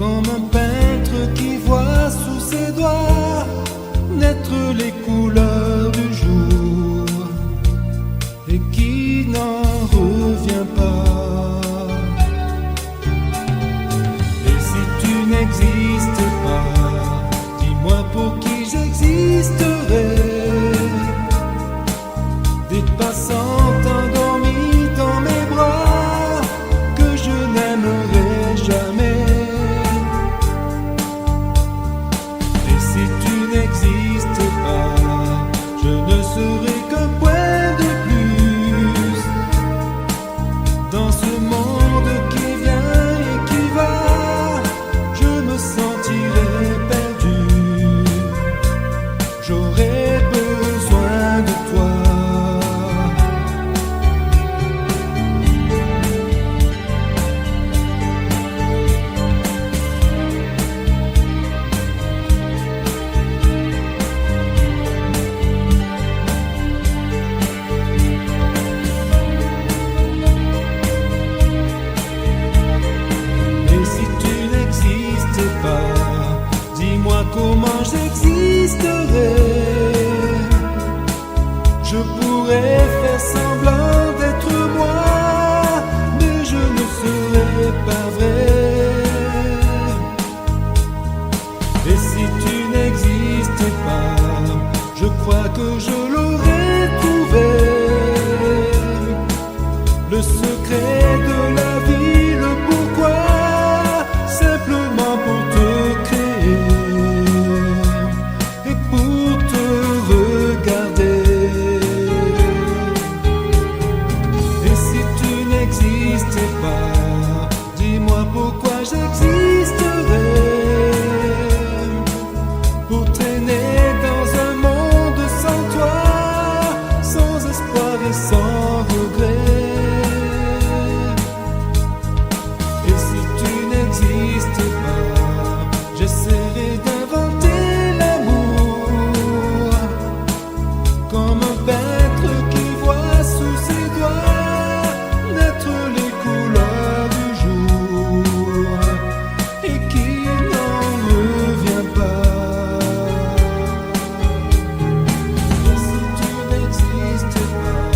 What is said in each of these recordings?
comme un peintre qui voit sous ses doigts naître les couleurs du jour et qui n'en revient pas. Et si tu n'existes pas, dis-moi pour qui j'existerais. Des passants endormis dans mes bras que je n'aimerai jamais. Et si tu n'existes pas, je ne serai qu'un point de plus dans ce monde qui vient et qui va. Je me sentirai perdu, j'aurai besoin de toi. Dis-moi comment j'existerais. Je pourrais faire semblant d'être moi, mais je ne serais pas vrai. Et si tu n'existais pas, je crois que je l'aurais trouvé. Le secret de la vie, le pourquoi, simplement pour te dis-moi pourquoi j'existerais. Pour traîner dans un monde sans toi, sans espoir et sans regret. Et si tu n'existes pas, j'essaierai d'inventer l'amour comme un peintre qui voit sous ses doigts naître les couleurs du jour et qui n'en revient pas. Et si tu n'existes pas,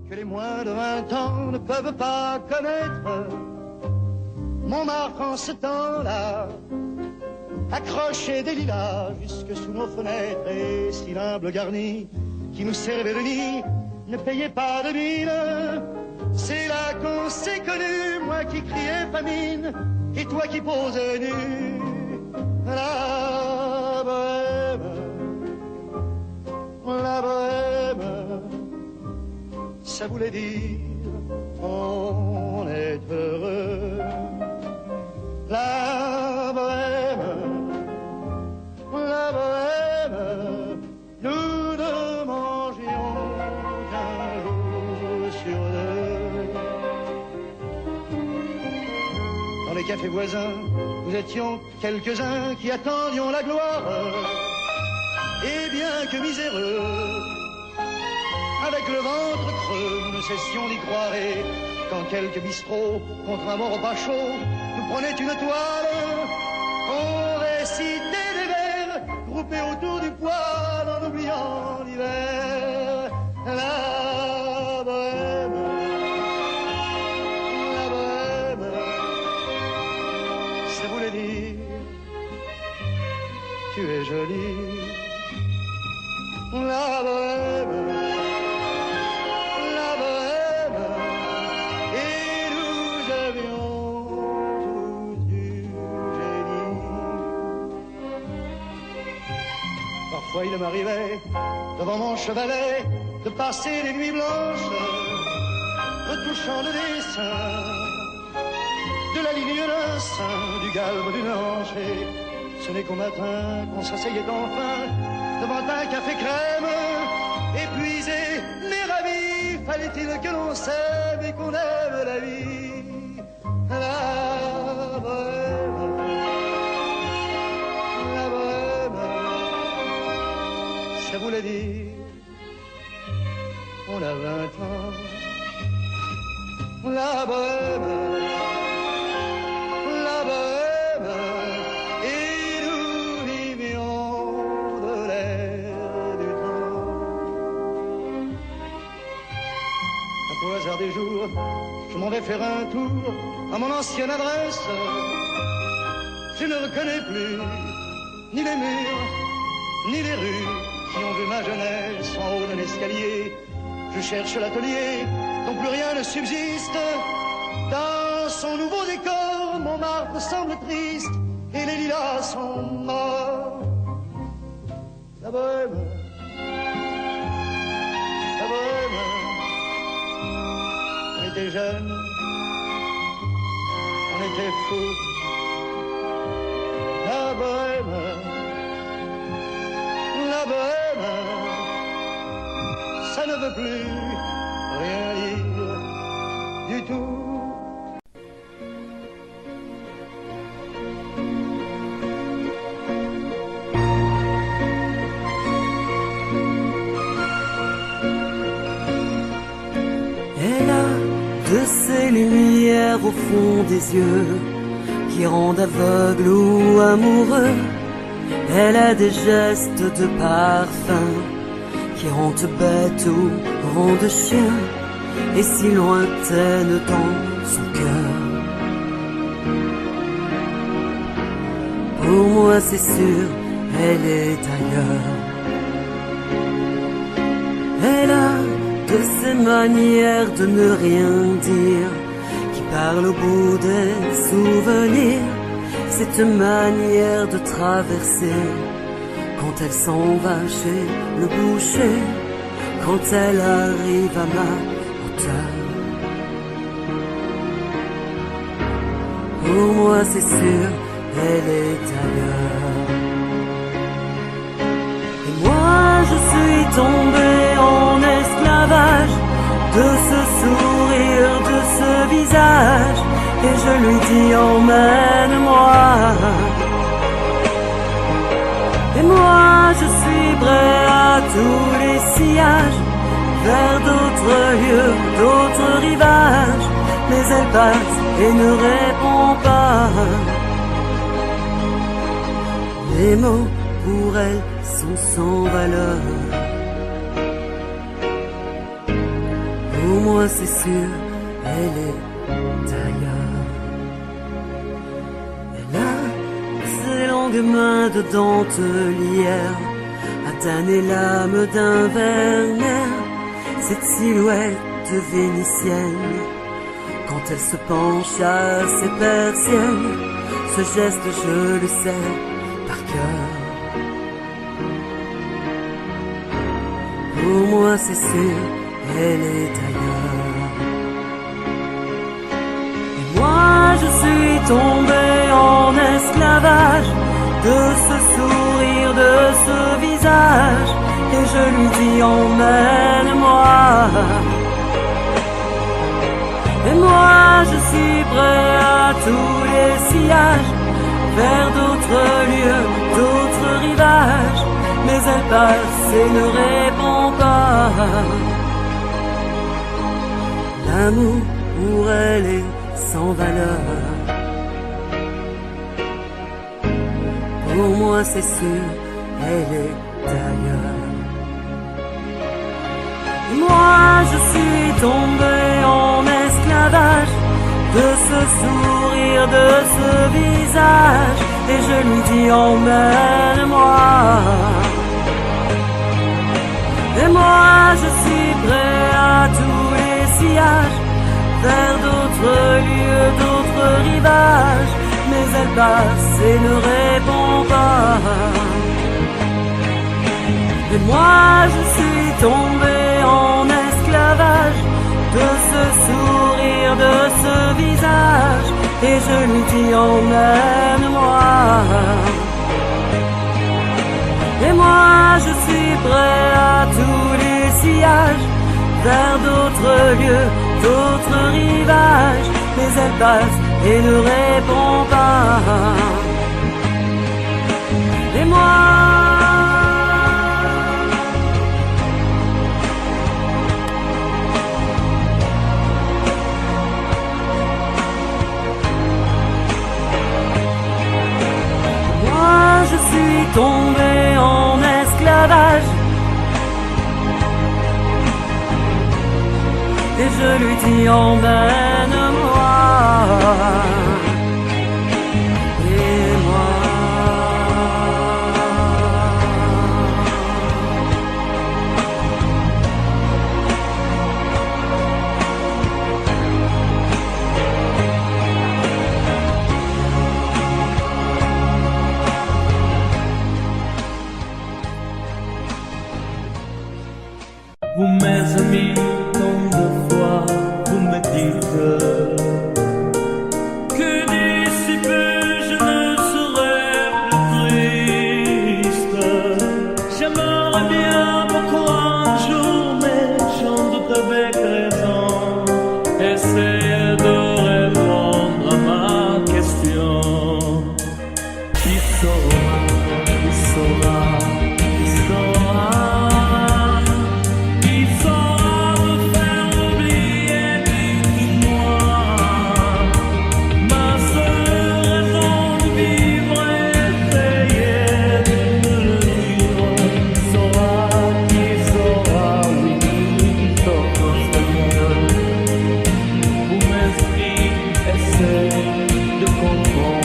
que les moins de 20 ans ne peuvent pas connaître. Montmartre en ce temps-là accrochait des lilas jusque sous nos fenêtres, et si l'humble garni qui nous servait de nid ne payait pas de mine. C'est là qu'on s'est connus, moi qui criais famine et toi qui posais nu. La bohème, la bohème, ça voulait dire on est heureux. La bohème, nous ne mangions qu'un jour sur deux. Dans les cafés voisins, nous étions quelques-uns qui attendions la gloire. Et bien que miséreux, avec le ventre creux, nous ne cessions d'y croire. Et quand quelques bistrots, contre un bon repas chaud, nous prenaient une toile, on récitait des vers groupés autour du poêle en oubliant l'hiver. La bohème, ça voulait dire tu es jolie. La bohème, et nous avions tous du génie. Parfois il m'arrivait, devant mon chevalet, de passer les nuits blanches, retouchant le dessin de la ligne d'un sein, du galbe d'une hanche. Et ce n'est qu'au matin qu'on s'asseyait enfin devant un café crème, épuisé mais ravi, fallait fallait-il que l'on s'aime et qu'on aime la vie? La bohème, la bohème, ça voulait dire on a 20 ans. La bohème, la bohème, et nous vivions de l'air du temps. Un peu au hasard des jours, je m'en vais faire un tour à mon ancienne adresse. Je ne reconnais plus ni les murs, ni les rues qui ont vu ma jeunesse en haut d'un escalier. Je cherche l'atelier dont plus rien ne subsiste. Dans son nouveau décor, Montmartre semble triste et les lilas sont morts. La bohème, la bohème, on était jeunes, on était fous. La bohème, la bohème, ça ne veut plus rien dire du tout. Elle a de ces lumières au fond des yeux qui rendent aveugle ou amoureux. Elle a des gestes de parfum qui rendent bête ou rendent chien, et si lointaine dans son cœur. Pour moi c'est sûr, elle est ailleurs. Elle a de ces manières de ne rien dire, qui parle au bout des souvenirs. Cette manière de traverser quand elle s'en va chez le boucher, quand elle arrive à ma hauteur. Pour moi c'est sûr, elle est ailleurs. Et moi je suis tombé en esclavage de ce sourire, de ce visage, et je lui dis emmène-moi. Et moi je suis prêt à tous les sillages, vers d'autres lieux, d'autres rivages, mais elle passe et ne répond pas. Les mots pour elle sont sans valeur. Pour moi c'est sûr, elle est ailleurs. Elle a ses longues mains de dentelière à tanner l'âme d'un Werner. Cette silhouette vénitienne, quand elle se penche à ses persiennes, ce geste je le sais par cœur. Pour moi c'est sûr, elle est ailleurs. Et moi je suis tombé en esclavage de ce sourire, de ce visage, et je lui dis emmène-moi. Et moi je suis prêt à tous les sillages, vers d'autres lieux, d'autres rivages, mais elle passe et ne répond pas. L'amour pour elle est sans valeur. Pour moi c'est sûr, elle est ailleurs. Moi je suis tombé en esclavage de ce sourire, de ce visage, et je lui dis emmène-moi. Et moi je suis prêt à tous les sillages, vers d'autres lieux, d'autres rivages, mais elle passe et ne répond pas. Et moi je suis tombé en esclavage de ce sourire, de ce visage, et je lui dis emmène-moi. Et moi je suis prêt à tous les sillages, vers d'autres lieux, d'autres rivages, mais elle passe et ne répond pas. Et moi, je suis tombé en esclavage et je lui dis emmène-moi. Et moi, vous mes amis, tant de fois vous me dites que d'ici peu je ne serai plus triste. J'aimerais bien beaucoup un jour, mais j'en doute avec raison, essayer de répondre à ma question. Qui saura, qui saura, qui saura, qui saura me faire oublier, dites-moi. Ma seule raison de vivre est essayer de me le dire. Qui saura, oui, qui saura, Seigneur. Vous m'esprit, essayez de comprendre.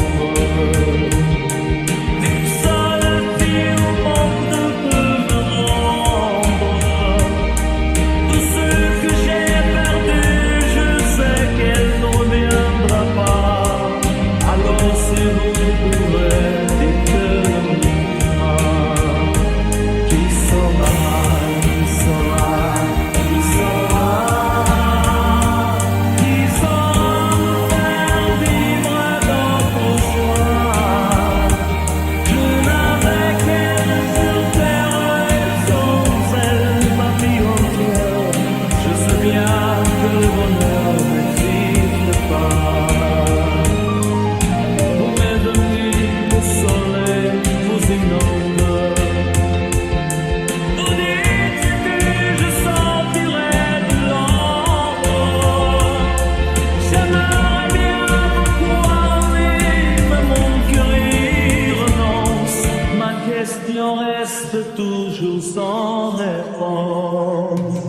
Reste toujours sans réponse.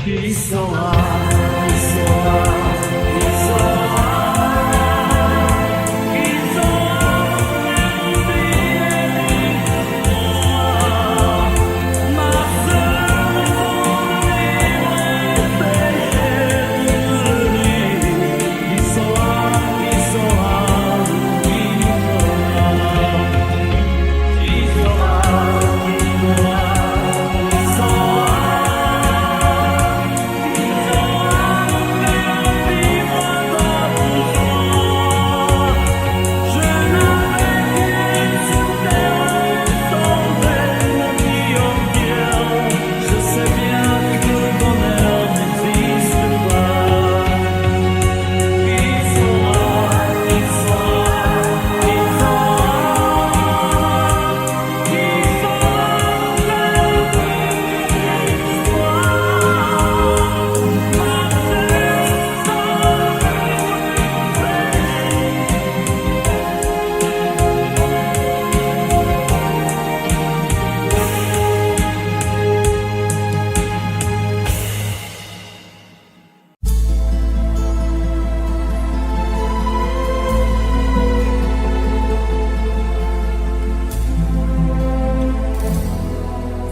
Qui saura, qui saura, qui saura, qui saura faire oublier, dites-moi. Ma seule raison de vivre est essayer de me le dire. Qui saura, qui saura, qui saura, qui saura.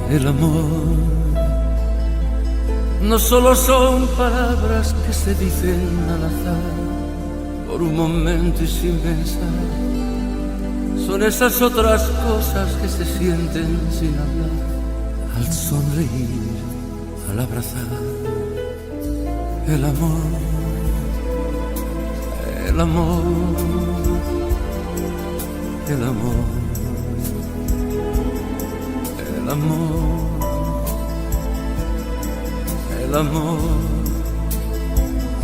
El amor no solo son palabras que se dicen al azar por un momento y sin pensar, son esas otras cosas que se sienten sin hablar, al sonreír, al abrazar. El amor, el amor, el amor, el amor, el el amor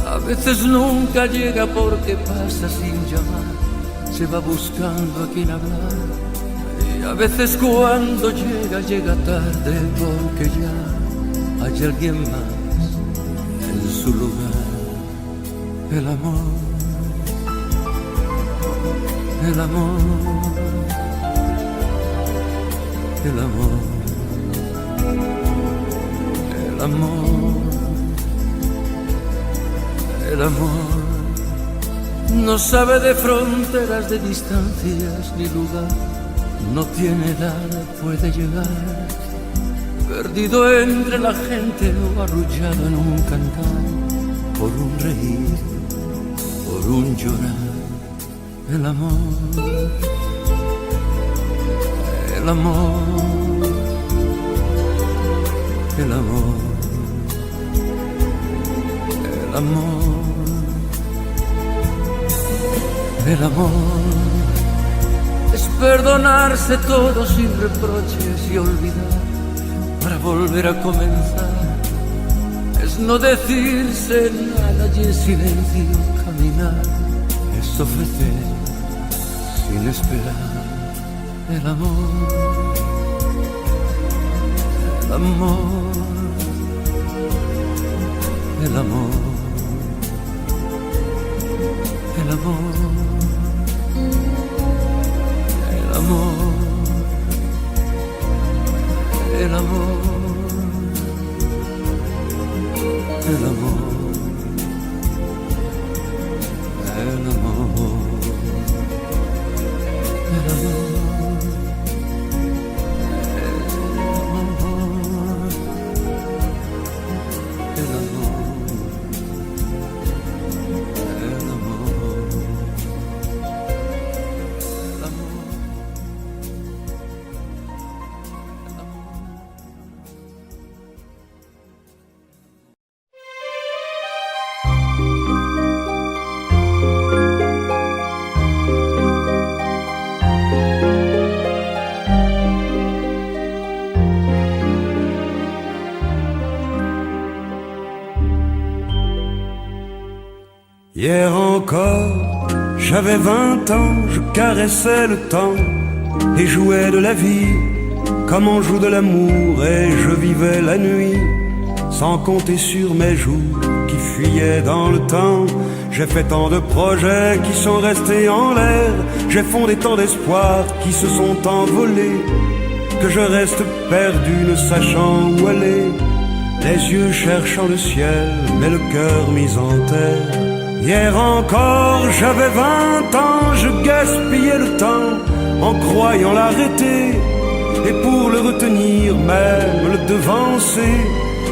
a veces nunca llega porque pasa sin llamar, se va buscando a quien hablar. Y a veces cuando llega, llega tarde porque ya hay alguien más en su lugar. El amor, el amor, el amor, el amor, el amor no sabe de fronteras, de distancias ni lugar, no tiene edad, puede llegar, perdido entre la gente o arrullado en un cantar, por un reír, por un llorar. El amor, el amor, el amor, el amor, el amor es perdonarse todo sin reproches y olvidar para volver a comenzar. Es no decirse nada y en silencio caminar. Es ofrecer sin esperar. El amor, el amor, el amor, el amor, el amor, el amor, el amor, el amor, el amor. Hier encore, j'avais 20 ans, je caressais le temps et jouais de la vie comme on joue de l'amour, et je vivais la nuit sans compter sur mes jours qui fuyaient dans le temps. J'ai fait tant de projets qui sont restés en l'air, j'ai fondé tant d'espoirs qui se sont envolés, que je reste perdu ne sachant où aller, les yeux cherchant le ciel mais le cœur mis en terre. Hier encore, j'avais 20 ans, je gaspillais le temps en croyant l'arrêter, et pour le retenir, même le devancer,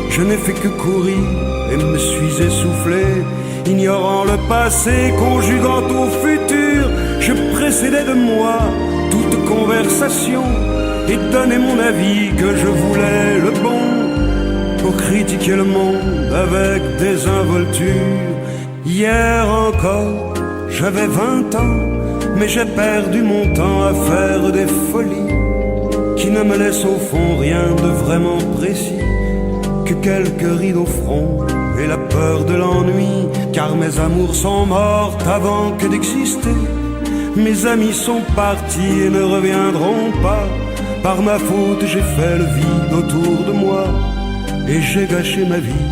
je n'ai fait que courir et me suis essoufflé. Ignorant le passé, conjuguant au futur, je précédais de moi toute conversation et donnais mon avis que je voulais le bon, pour critiquer le monde avec désinvolture. Hier encore, j'avais 20 ans, mais j'ai perdu mon temps à faire des folies qui ne me laissent au fond rien de vraiment précis, que quelques rides au front et la peur de l'ennui, car mes amours sont mortes avant que d'exister. Mes amis sont partis et ne reviendront pas. Par ma faute, j'ai fait le vide autour de moi, et j'ai gâché ma vie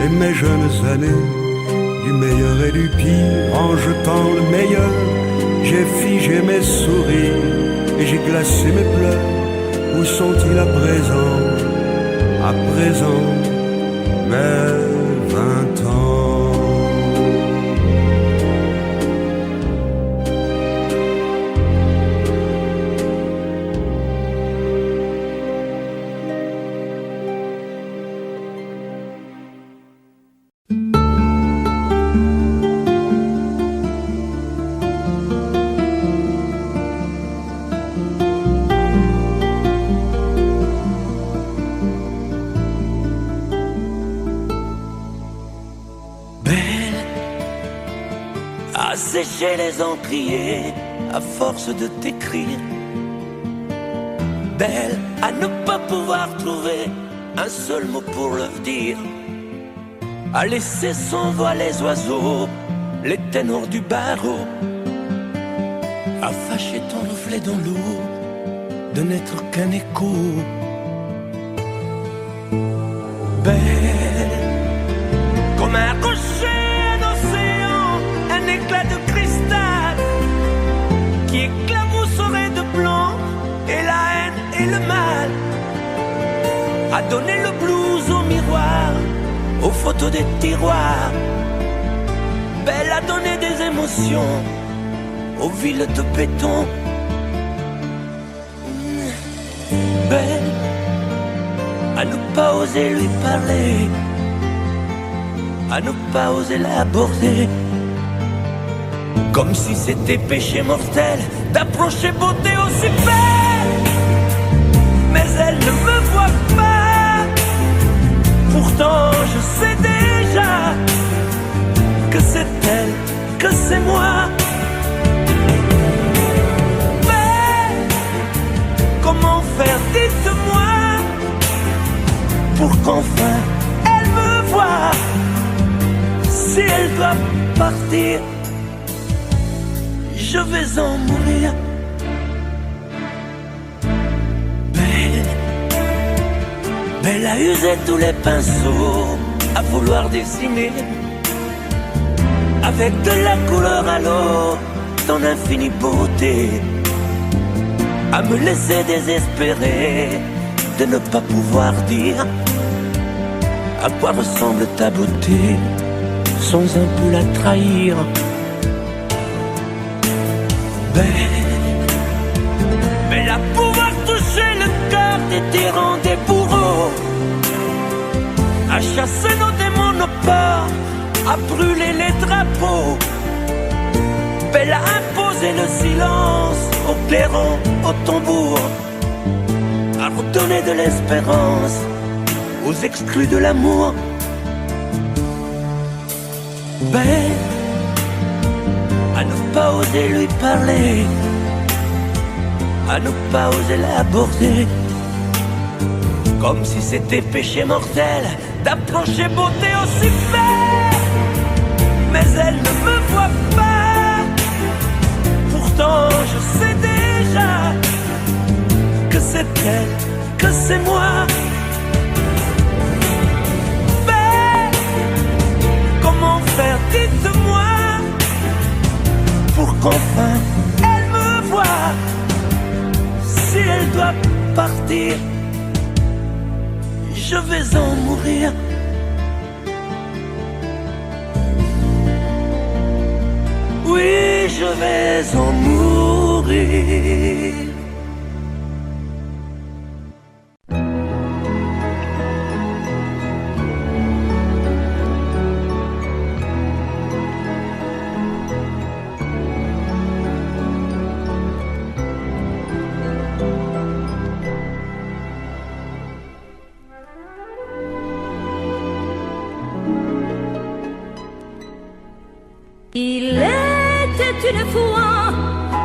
et mes jeunes années. Du meilleur et du pire, en jetant le meilleur, j'ai figé mes sourires et j'ai glacé mes pleurs. Où sont-ils à présent? À présent, mes 20 ans. Sécher les encriers à force de t'écrire. Belle à ne pas pouvoir trouver un seul mot pour le dire. a laissé sans voix les oiseaux, les ténors du barreau, a fâché ton reflet dans l'eau, de n'être qu'un écho. Belle comme un rocher, un océan, un éclat de cristal qui éclabousserait de blanc et la haine et le mal, a donné le blues au miroir, aux photos des tiroirs. Belle a donné des émotions aux villes de béton. Belle à ne pas oser lui parler, à ne pas oser l'aborder, comme si c'était péché mortel d'approcher beauté aussi belle. Mais elle ne me voit pas, pourtant je sais déjà que c'est elle, que c'est moi. Mais comment faire, dites-moi, pour qu'enfin elle me voie. Si elle doit partir, je vais en mourir. Belle a usé tous les pinceaux à vouloir dessiner avec de la couleur à l'eau ton infinie beauté, à me laisser désespérer de ne pas pouvoir dire à quoi ressemble ta beauté sans un peu la trahir. Belle à pouvoir toucher le cœur des tyrans, des bourreaux, à chasser nos démons, nos peurs, à brûler les drapeaux. Belle à imposer le silence aux clairons, au tambour, à redonner de l'espérance aux exclus de l'amour. Belle à ne pas oser lui parler, à ne pas oser l'aborder, comme si c'était péché mortel d'approcher beauté aussi belle. Mais elle ne me voit pas, pourtant je sais déjà que c'est elle, que c'est moi. Belle, comment faire, dites-moi, pour qu'enfin elle me voie. Si elle doit partir, je vais en mourir. Oui, je vais en mourir. Il était une fois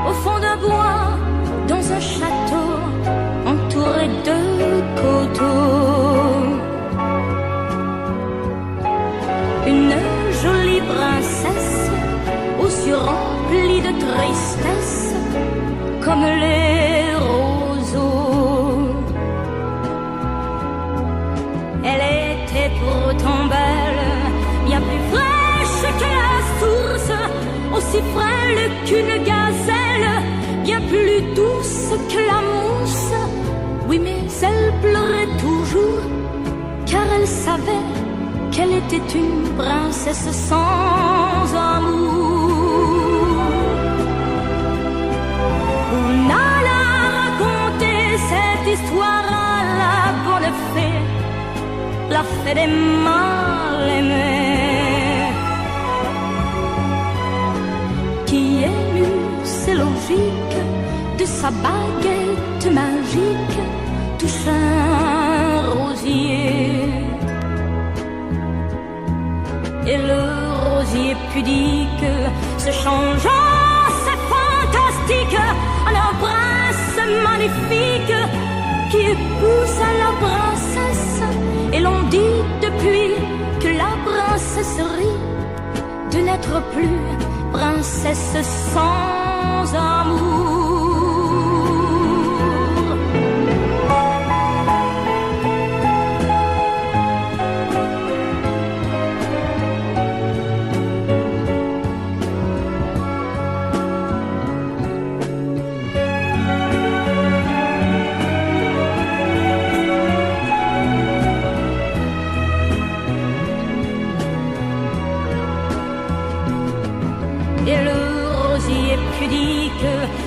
au fond d'un bois, dans un château entouré de coteaux, une jolie princesse aux yeux remplis de tristesse comme les roseaux. Elle était pourtant belle, bien plus fraîche que la source, aussi frêle qu'une gazelle, bien plus douce que la mousse. Oui, mais elle pleurait toujours, car elle savait qu'elle était une princesse sans amour. On alla raconter cette histoire à la bonne fée, la fée des mal-aimés, qui émue, c'est logique, de sa baguette magique touche un rosier. Et le rosier pudique se changeant, c'est fantastique, en un prince magnifique qui épouse la princesse. Et l'on dit depuis que la princesse princesserie de n'être plus princesse sans amour.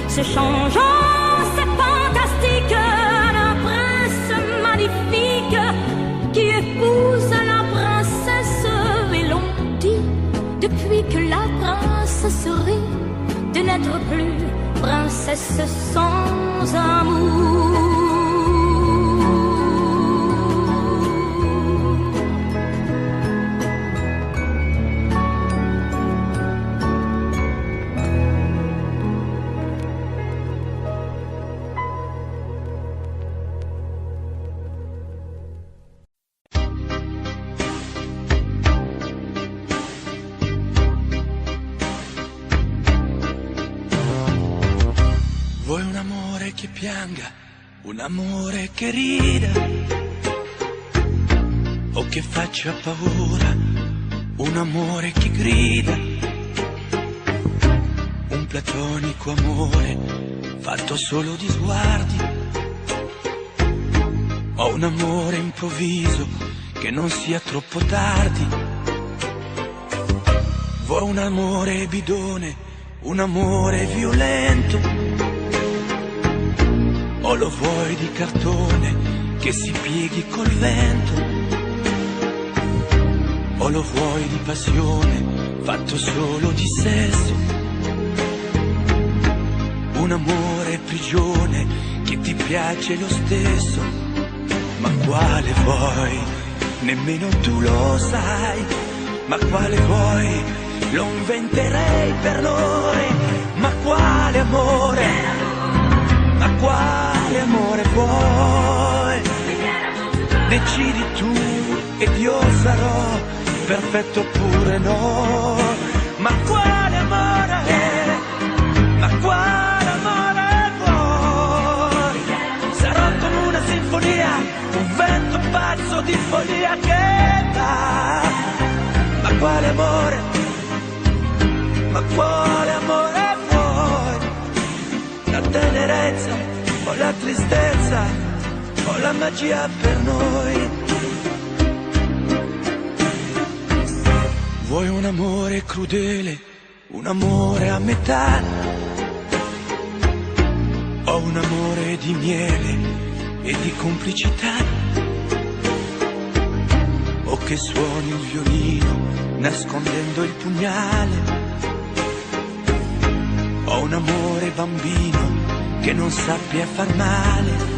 Se changeant, c'est fantastique, un prince magnifique qui épouse la princesse. Et l'on dit, depuis que la princesserie de n'être plus princesse sans amour. Vuoi un amore che pianga, un amore che rida, o che faccia paura, un amore che grida, un platonico amore fatto solo di sguardi, o un amore improvviso che non sia troppo tardi. Vuoi un amore bidone, un amore violento, o lo vuoi di cartone che si pieghi col vento, o lo vuoi di passione fatto solo di sesso, un amore prigione che ti piace lo stesso. Ma quale vuoi? Nemmeno tu lo sai. Ma quale vuoi? Lo inventerei per noi. Ma quale amore? Ma quale amore vuoi? Decidi tu ed io sarò perfetto oppure no. Ma quale amore? Ma quale amore vuoi? Sarò come una sinfonia, un vento pazzo di follia che va. Ma quale amore? Ma quale amore vuoi? La tenerezza o la tristezza o la magia per noi. Vuoi un amore crudele, un amore a metà, o un amore di miele e di complicità, o che suoni il violino nascondendo il pugnale, o un amore bambino che non sappia far male.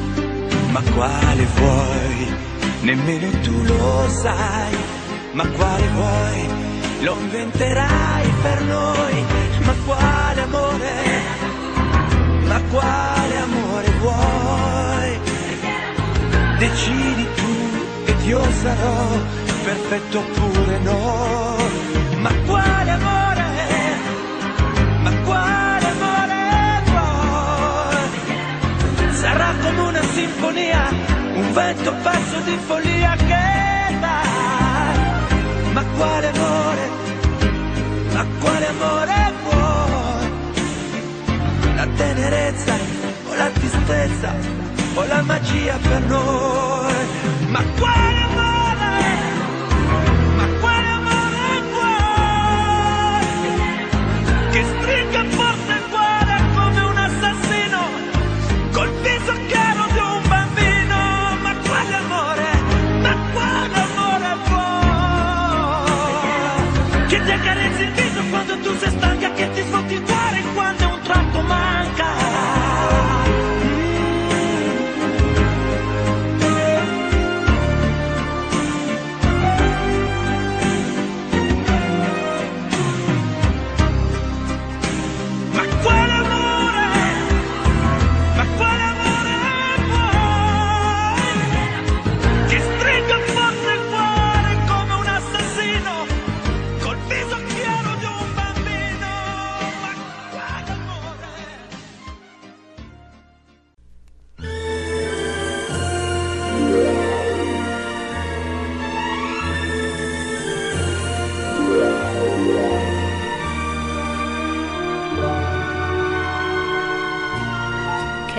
Ma quale vuoi? Nemmeno tu lo sai. Ma quale vuoi? Lo inventerai per noi. Ma quale amore? Ma quale amore vuoi? Decidi tu ed io sarò perfetto oppure no. Ma quale amore? Ma quale amore vuoi? Sarà come una sinfonia, un vento pazzo di follia che dà. Ma quale amore? Ma quale amore vuoi? La tenerezza o la tristezza o la magia per noi? Ma quale amore? Ma quale amore vuoi? Che stringa forte il cuore come un assassino col viso chiaro di un bambino. Ma quale amore? Ma quale amore vuoi? Che ti accarezzi il viso quando tu sei stanca, che ti sfotti il cuore quando un tratto manca.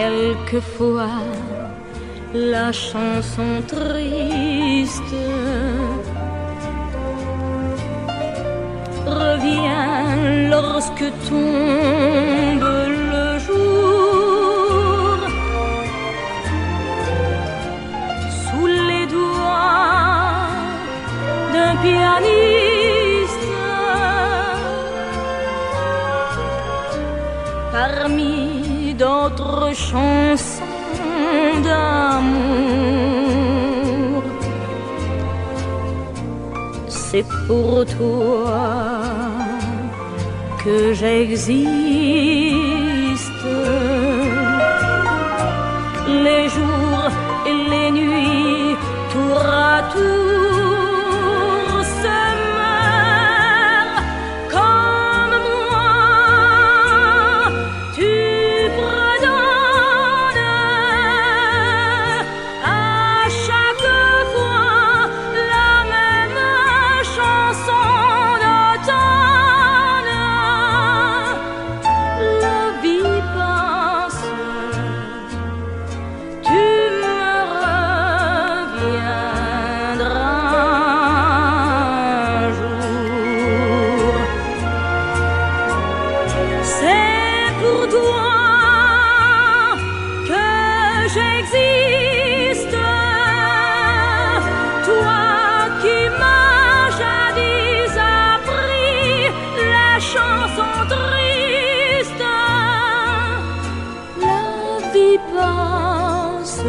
quelquefois la chanson triste revient lorsque tombe le jour sous les doigts d'un pianiste. Parmi d'autres chansons d'amour, c'est pour toi que j'existe. Les jours et les nuits, tour à tour, se meurent comme moi. Tu redonnes à chaque fois la même chanson d'automne. La vie passe, tu me reviendras un jour. C'est pour toi que j'existe, toi qui m'as jadis appris la chanson triste. La vie passe,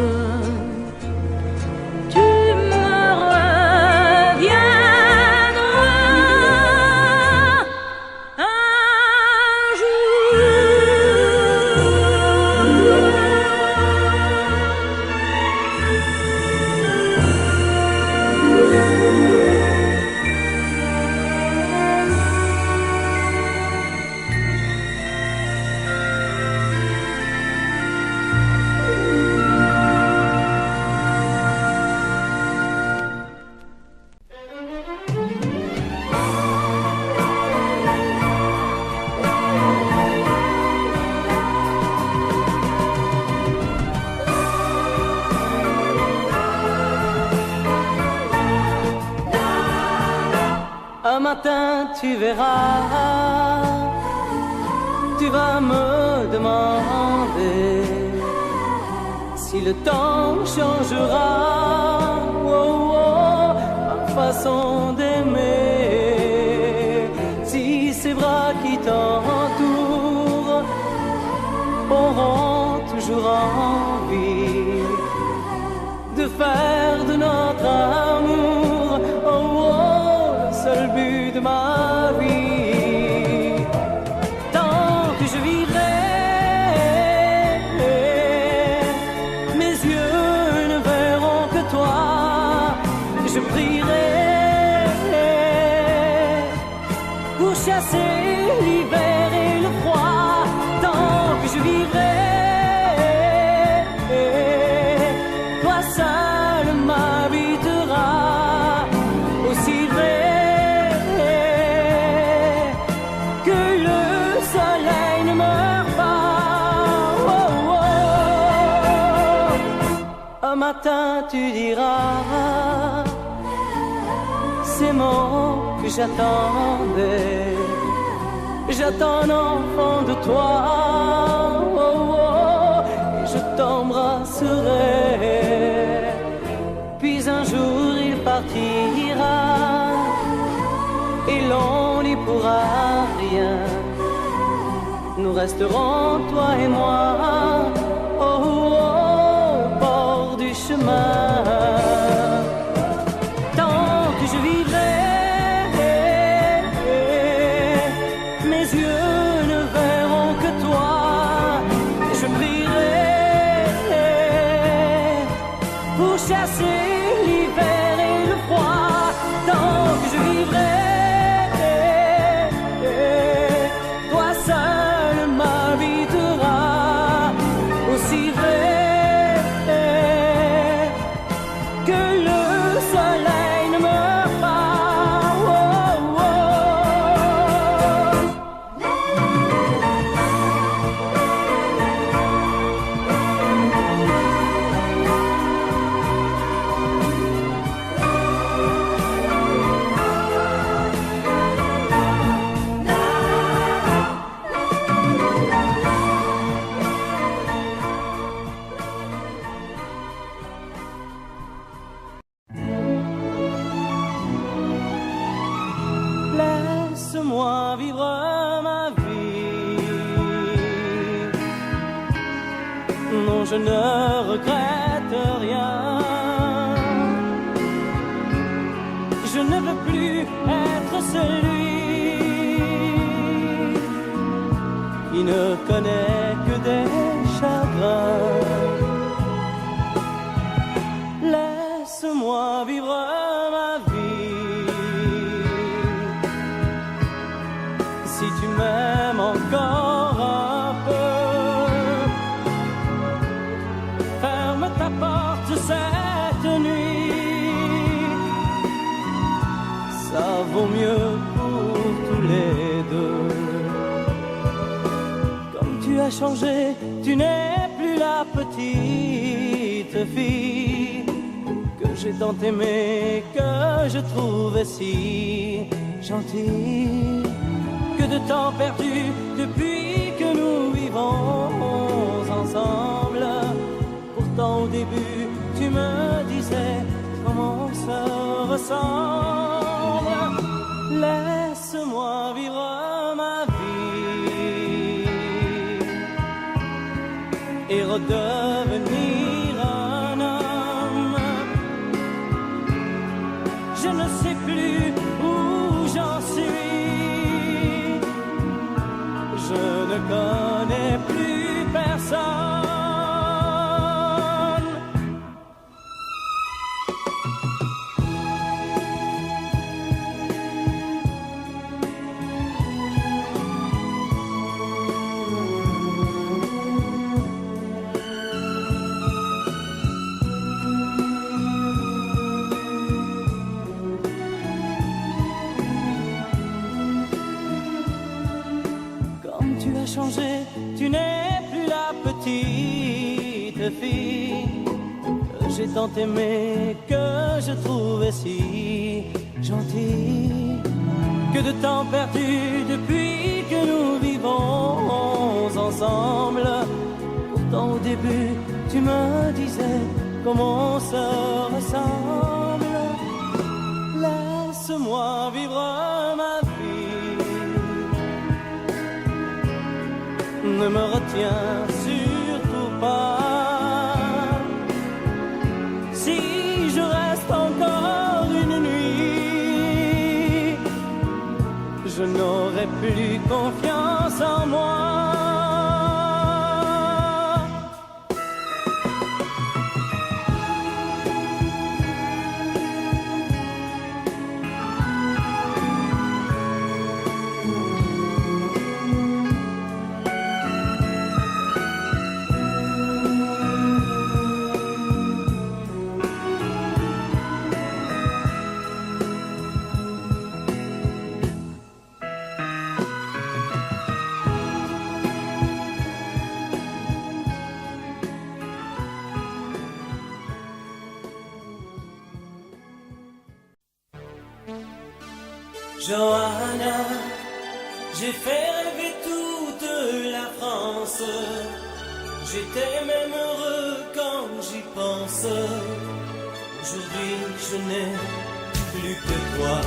tu me reviendras un jour. Un matin tu verras, tu vas me demander si le temps changera ma façon d'aimer, si ces bras qui t'entourent auront toujours envie de faire de notre amour le seul but de ma vie. Tant que je vivrai, mes yeux ne verront que toi. Je prierai pour chasser l'hiver et le froid. Tant que je vivrai, toi seul m'habiteras. Aussi vrai que le soleil ne meurt pas. Un matin tu diras ces mots que j'attendais. J'attends un enfant de toi, et je t'embrasserai. Puis un jour il partira, et l'on n'y pourra rien. Nous resterons, toi et moi, au bord du chemin. Tant que je vivrai, mes yeux ne verront que toi. Je prierai pour chasser l'hiver et le froid. Tant que je vivrai, toi seul m'habiteras. Aussi vrai que laisse-moi vivre ma vie. Non, je ne regrette rien. Je ne veux plus être celui qui ne connaît que des chagrins. Laisse-moi vivre ma vie. Si tu m'aimes encore un peu, ferme ta porte cette nuit. Ça vaut mieux pour tous les deux. Comme tu as changé, tu n'es plus la petite fille que j'ai tant aimée, que je trouvais si gentille. Que de temps perdu depuis que nous vivons ensemble. Pourtant au début tu me disais comment on se ressemble. Laisse-moi vivre ma vie et redevenir un homme. Je ne sais plus où j'en suis. Je ne connais plus personne. Changé, tu n'es plus la petite fille que j'ai tant aimée, que je trouvais si gentille. Que de temps perdu depuis que nous vivons ensemble. Pourtant au début tu me disais comment on se ressemble. Laisse-moi vivre ma vie. Ne me retiens surtout pas. Si je reste encore une nuit, je n'aurai plus confiance en moi. Johanna, j'ai fait rêver toute la France. J'étais même heureux quand j'y pense. Aujourd'hui, je n'ai plus que toi.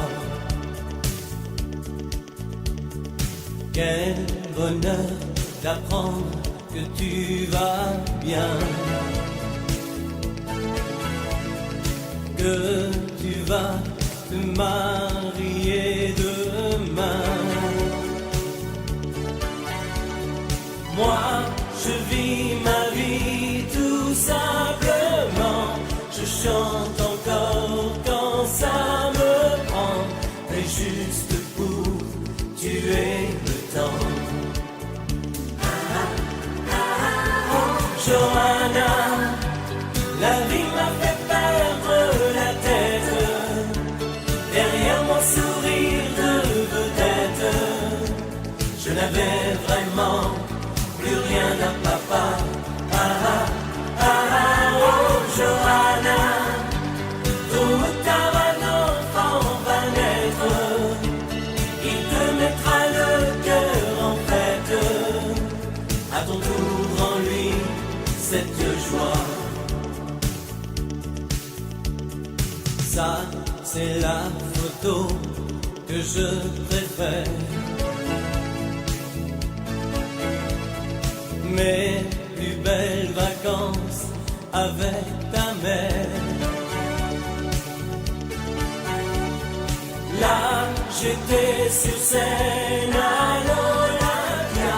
Quel bonheur d'apprendre que tu vas bien, que tu vas te marier demain. Moi, je vis ma vie tout simplement. Je chante encore quand ça me prend, mais juste pour tuer le temps. Johanna, la vie m'a fait perdre la tête. Derrière mon sourire de vedette, je n'avais vraiment plus rien à papa. Oh Johanna, tôt ou tard un enfant va naître. Il te mettra le cœur en fête. À ton tour en lui cette joie. Ça, c'est la photo que que je préfère. Mes plus belles vacances avec ta mère. Là, j'étais sur scène à l'Olympia.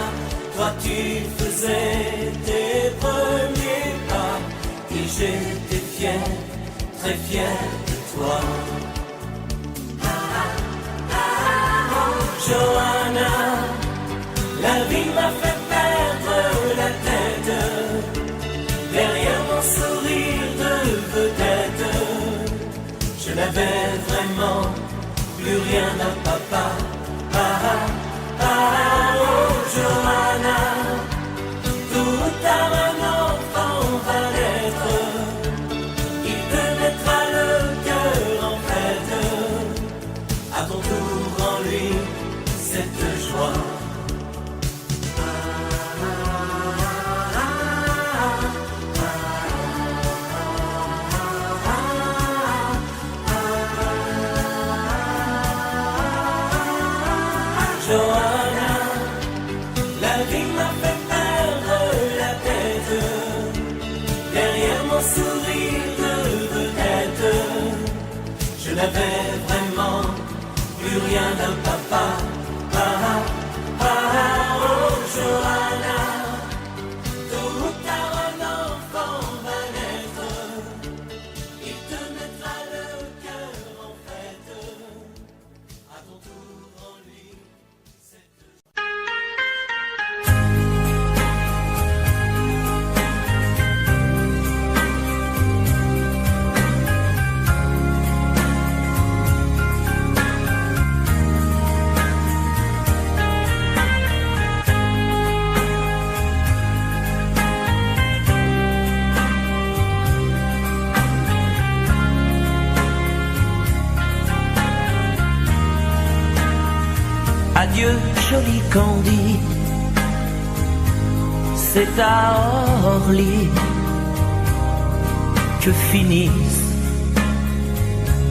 Toi, tu faisais tes premiers pas. Et j'étais fier, très fier de toi. Johanna, la vie m'a fait perdre la tête. Derrière mon sourire de vedette, je n'avais vraiment plus rien à papa. Oh Johanna, tout tard un enfant va naître. Il te mettra le cœur en fête. À ton tour en lui cette joie. Johanna, la vie m'a fait perdre la tête. Derrière mon sourire de vedette, je n'avais vraiment plus rien d'un papa. Oh Johanna, tôt ou tard un enfant va naître. Il te mettra le cœur en fête. À ton tour en lui. Adieu, joli Candy, c'est à Orly que finissent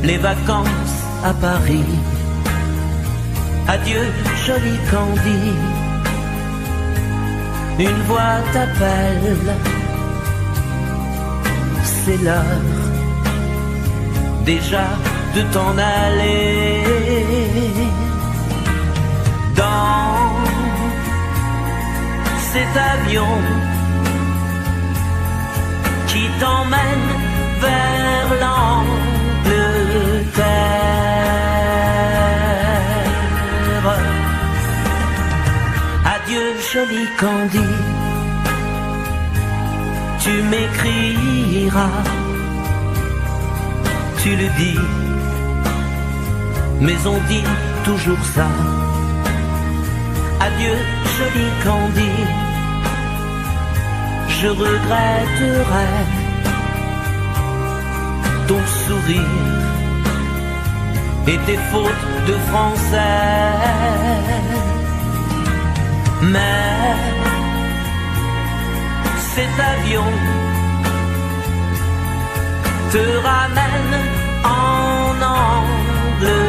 les vacances à Paris. Adieu, joli Candy, une voix t'appelle, c'est l'heure déjà de t'en aller. Dans cet avion qui t'emmène vers l'Angleterre. Adieu, joli Candy, tu m'écriras, tu le dis, mais on dit toujours ça. Adieu, joli Candy, je regretterai ton sourire et tes fautes de français. Mais cet avion te ramène en Angleterre.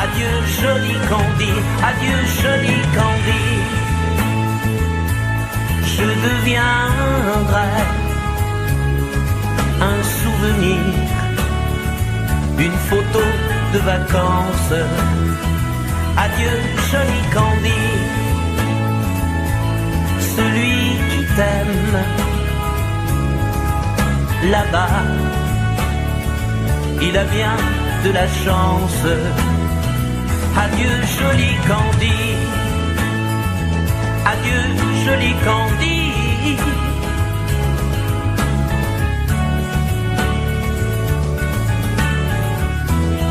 Adieu, joli Candy, adieu, joli Candy, je deviendrai un souvenir, une photo de vacances. Adieu, joli Candy, celui qui t'aime là-bas, il a bien de la chance. Adieu, joli Candy, adieu, joli Candy.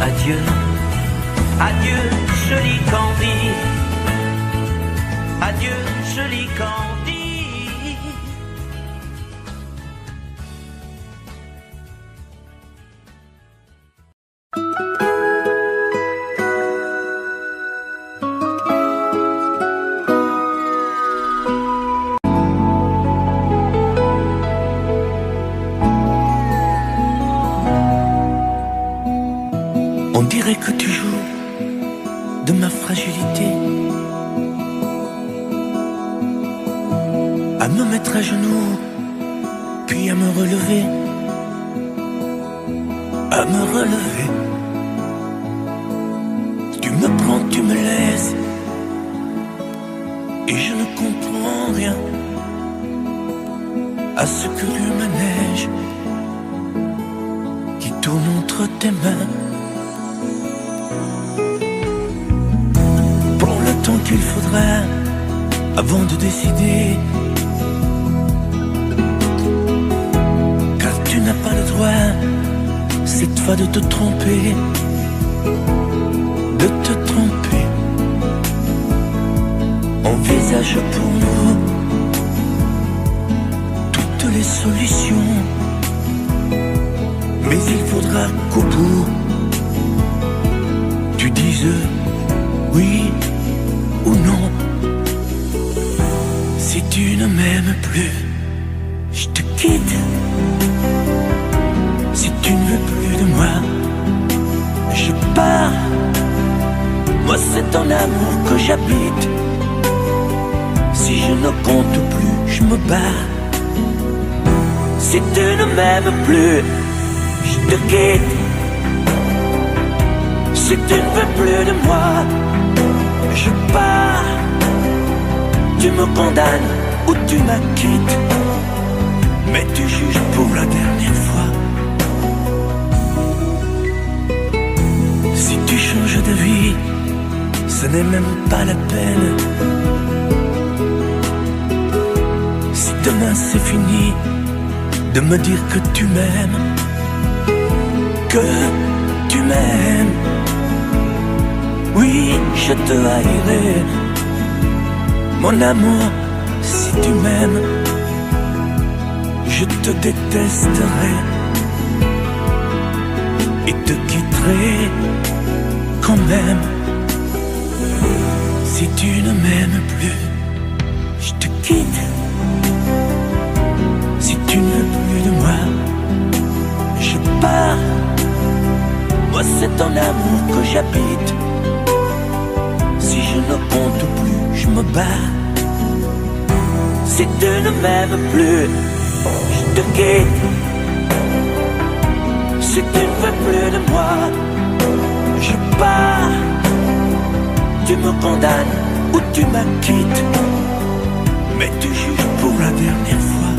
Adieu, adieu, joli Candy, adieu, joli Candy. On dirait que tu joues de ma fragilité, à me mettre à genoux, puis à me relever, à me relever. Tu me prends, tu me laisses, et je ne comprends rien à ce curieux manège qui tourne entre tes mains. Prends le temps qu'il faudra avant de décider, car tu n'as pas le droit cette fois de te tromper, de te tromper. Envisage pour nous toutes les solutions, mais il faudra qu'au bout tu dises oui ou non. Si tu ne m'aimes plus, je te quitte. Si tu ne veux plus de moi, je pars. Moi c'est ton amour que j'habite. Si je ne compte plus, je me bats. Si tu ne m'aimes plus, je te quitte. Si tu ne veux plus de moi, je pars. Tu me condamnes ou tu m'acquittes, mais tu juges pour la dernière fois. Si tu changes de vie, ce n'est même pas la peine. Si demain c'est fini de me dire que tu m'aimes, que tu m'aimes, oui, je te haïrai, mon amour. Si tu m'aimes, je te détesterai et te quitterai quand même. Si tu ne m'aimes plus, je te quitte. Si tu ne veux plus de moi, je pars. Moi c'est ton amour que j'habite. Si je ne compte plus, je me bats. Si tu ne m'aimes plus, je te quitte. Si tu ne veux plus de moi, je pars. Tu me condamnes ou tu m'acquittes, mais tu juges pour la dernière fois.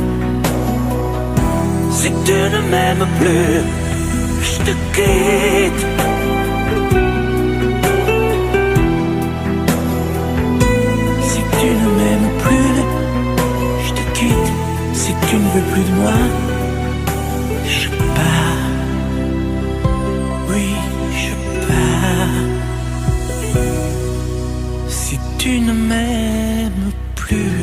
Si tu ne m'aimes plus, je te quitte. Si tu ne m'aimes plus, je te quitte. Si tu ne veux plus de moi, je pars. Oui, je pars. Si tu ne m'aimes plus.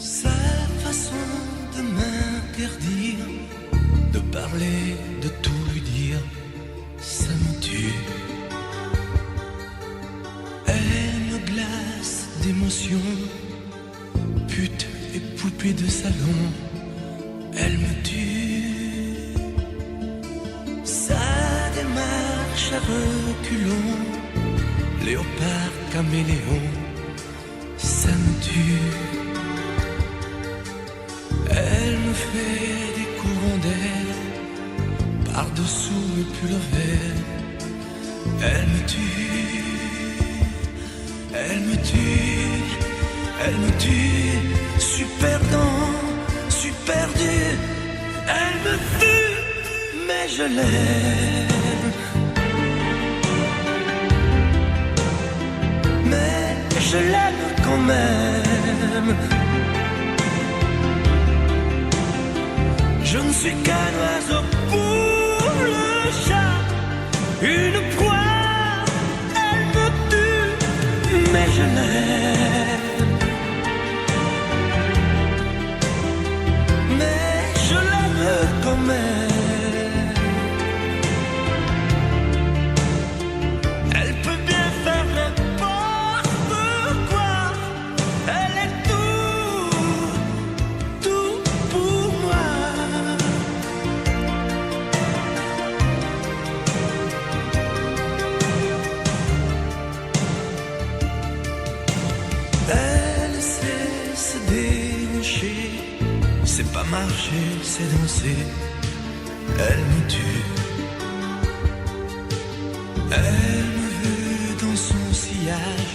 Sa façon de m'interdire de parler, de tout lui dire, ça me tue. Elle me glace d'émotions, pute et poupée de salon, elle me tue. Sa démarche à reculons, léopard caméléon, ça me tue. Elle me fait des courants d'air par-dessous le pull vert. Elle me tue, elle me tue, elle me tue. Super dans, super dur. Elle me tue, mais je l'aime. Mais je l'aime quand même. Je ne suis qu'un oiseau pour le chat, une proie, elle me tue, mais je l'aime. Mais je l'aime elle. Elle peut bien faire n'importe quoi. Elle est tout pour moi. Elle sait se déhancher, c'est pas marcher, c'est danser. Elle me tue. Elle me veut dans son sillage,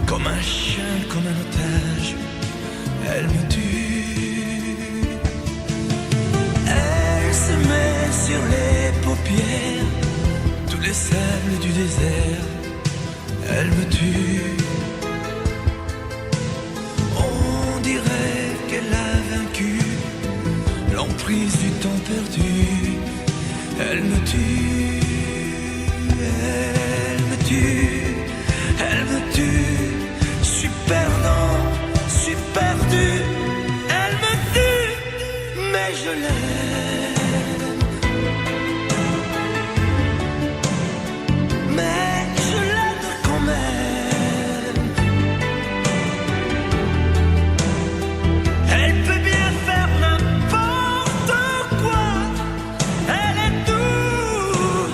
comme un chien, comme un otage. Elle me tue. Elle se met sur les paupières, tous les sables du désert. Elle me tue. On dirait qu'elle a vaincu l'emprise du temps perdu. Elle me tue. Elle me tue. Elle me tue. Je suis perdant, je suis perdu. Elle me tue, mais je l'aime. Mais je l'aime quand même. Elle peut bien faire n'importe quoi. Elle est tout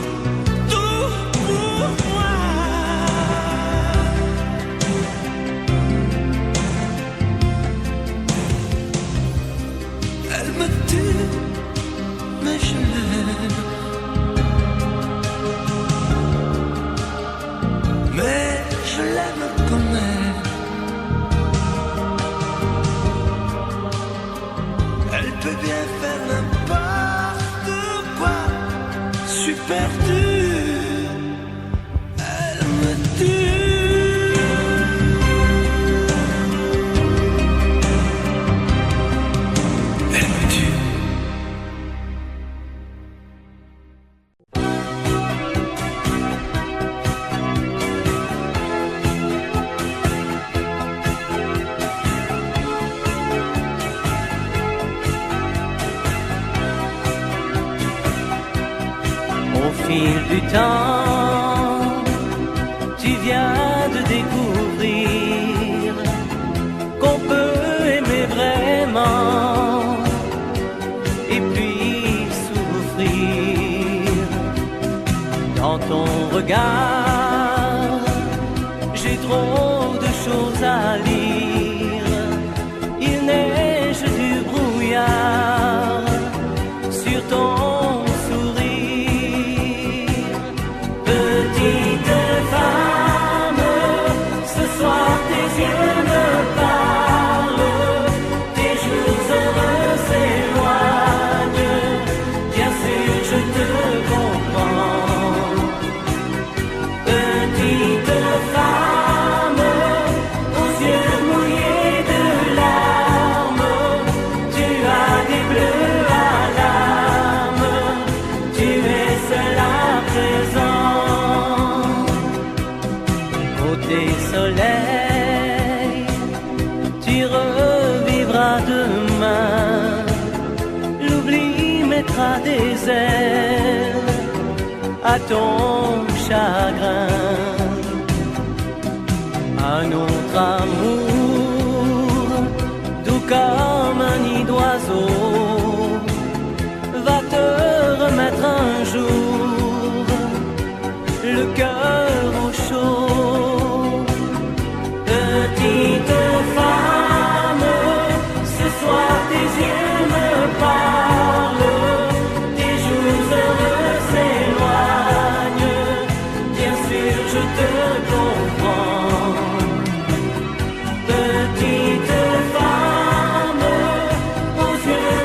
pour moi. Elle me tue, mais je l'aime. Mais je l'aime quand même. Elle peut bien faire n'importe quoi. Je suis perdu. Elle me tue. Elle me tue. Au fil du temps, tu viens de découvrir qu'on peut aimer vraiment et puis souffrir. Dans ton regard, j'ai trop de choses à lire. Il neige du brouillard sur ton sourire. Petite femme, ce soir tes yeux me parlent, tes jours heureux s'éloignent. Bien sûr, je te comprends. Petite femme, aux yeux mouillés de larmes, tu as des bleus à l'âme, tu es seul à présent. Côté soleil, tu revivras demain, l'oubli mettra des ailes à ton chagrin. Un autre amour, doux comme un nid d'oiseau, va te remettre un jour le cœur au chaud. Petite femme, ce soir tes yeux me parlent, tes jours heureux s'éloignent. Bien sûr, je te comprends. Petite femme, aux yeux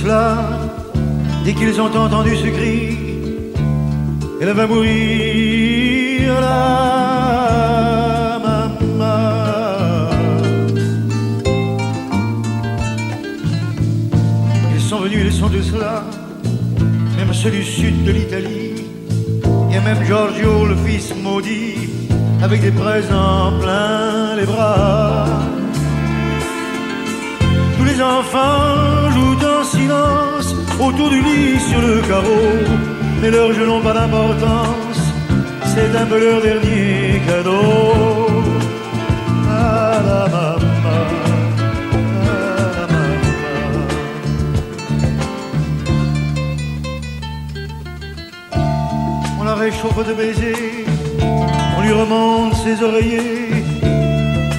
cela, dès qu'ils ont entendu ce cri, elle va mourir, la maman. Ils sont venus, ils sont tous là, même ceux du sud de l'Italie. Il y a même Giorgio, le fils maudit, avec des présents plein les bras. Tous les enfants jouent en silence autour du lit sur le carreau, mais leurs jeux n'ont pas d'importance, c'est un peu leur dernier cadeau. Ah la maman, ah la maman. On la réchauffe de baisers, on lui remonte ses oreillers,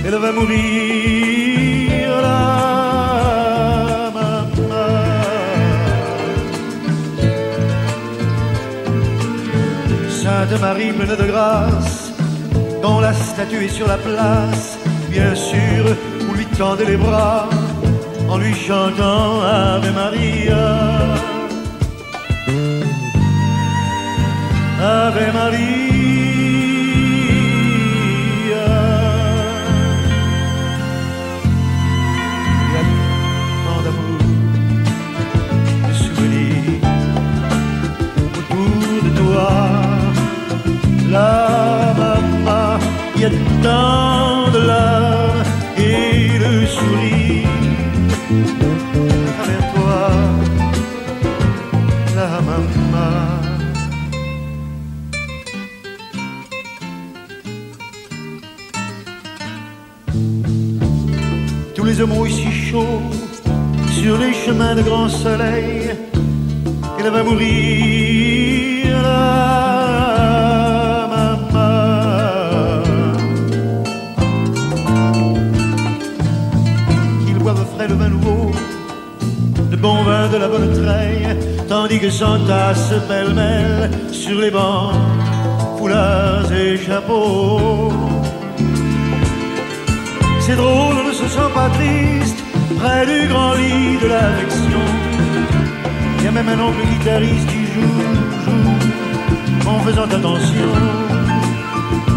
elle va mourir là. Sainte Marie pleine de grâce, dont la statue est sur la place, bien sûr, vous lui tendez les bras en lui chantant Ave Maria. Ave Maria. Il y a tant d'amour, de souvenirs autour de toi. La maman, il y a tant de larmes et de sourires à travers toi, la maman. Tous les hommes ont eu si chaud sur les chemins de grand soleil, elle va mourir là. Le vin nouveau, le bon vin de la bonne treille, tandis que s'entassent pêle-mêle sur les bancs foulards et chapeaux. C'est drôle, on ne se sent pas triste près du grand lit de l'affection. Il y a même un oncle guitariste qui joue en faisant attention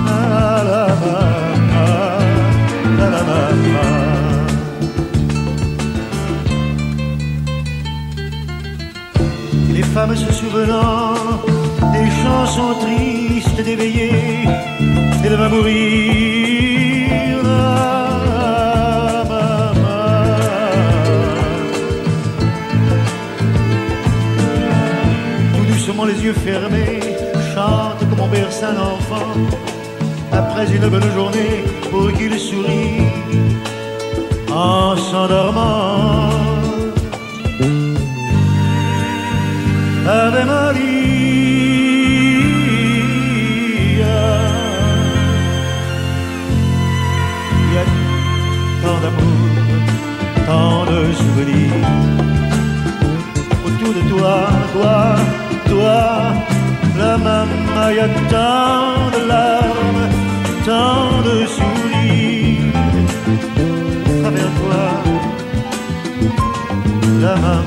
à la maman, à la maman. Les femmes se souvenant des chansons tristes d'éveillés, elle va mourir la maman. Tout doucement les yeux fermés, chante comme on berce un enfant, après une bonne journée pour qu'il sourie en s'endormant. Ave Maria, il y a tant d'amour, tant de souvenirs autour de toi, la maman. Il y a tant de larmes, tant de sourires à travers toi, la maman.